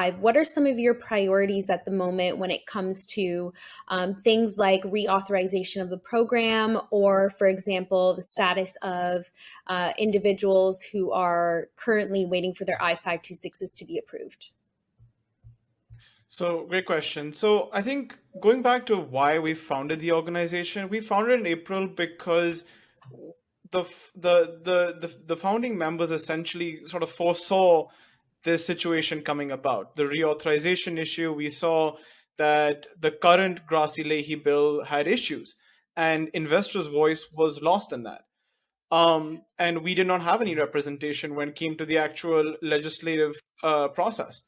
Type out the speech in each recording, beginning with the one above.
EB-5, what are some of your priorities at the moment when it comes to things like reauthorization of the program, or, for example, the status of individuals who are currently waiting for their I-526s to be approved? So, great question. So, I think going back to why we founded the organization, we founded in April because the founding members essentially sort of foresaw this situation coming about. The reauthorization issue, we saw that the current Grassi-Leahy bill had issues, and investors' voice was lost in that. And we did not have any representation when it came to the actual legislative process.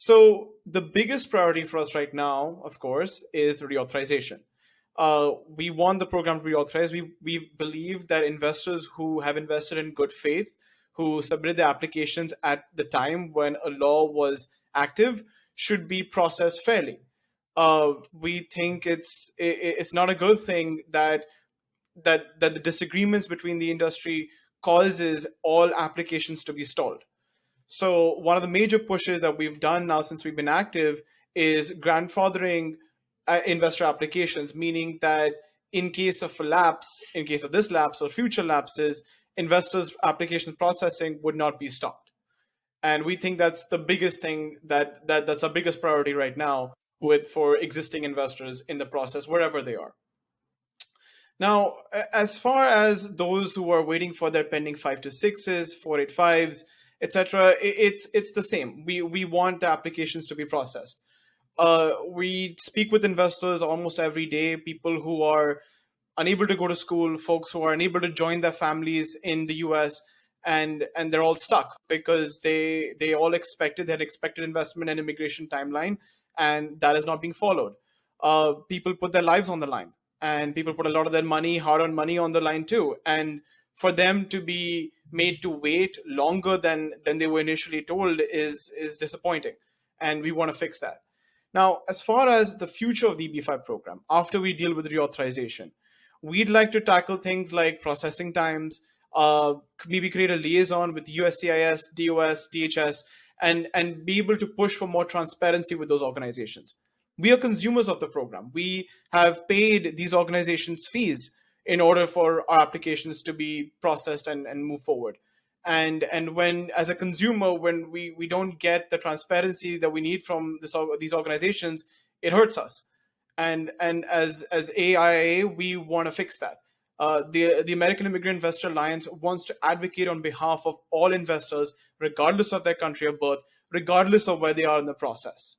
So the biggest priority for us right now, of course, is reauthorization. We want the program to be authorized. We believe that investors who have invested in good faith, who submitted their applications at the time when a law was active, should be processed fairly. We think it's not a good thing that the disagreements between the industry causes all applications to be stalled. So one of the major pushes that we've done now since we've been active is grandfathering investor applications, meaning that in case of a lapse, in case of this lapse or future lapses, investors' application processing would not be stopped. And we think that's the biggest thing that's our biggest priority right now with for existing investors in the process, wherever they are. Now, as far as those who are waiting for their pending 526s, 485s, etc., it's the same. We want the applications to be processed. We speak with investors almost every day, people who are unable to go to school, folks who are unable to join their families in the US, and they're all stuck because they all had expected investment and immigration timeline, and that is not being followed. People put their lives on the line, and people put a lot of their money, hard-earned money, on the line too. And for them to be made to wait longer than they were initially told is disappointing, and we want to fix that. Now, as far as the future of the EB-5 program, after we deal with reauthorization, we'd like to tackle things like processing times, maybe create a liaison with USCIS, DOS, DHS, and be able to push for more transparency with those organizations. We are consumers of the program. We have paid these organizations fees in order for our applications to be processed and move forward. And when, as a consumer, when we don't get the transparency that we need from these organizations, it hurts us. And as AIIA, we want to fix that. The American Immigrant Investor Alliance wants to advocate on behalf of all investors, regardless of their country of birth, regardless of where they are in the process.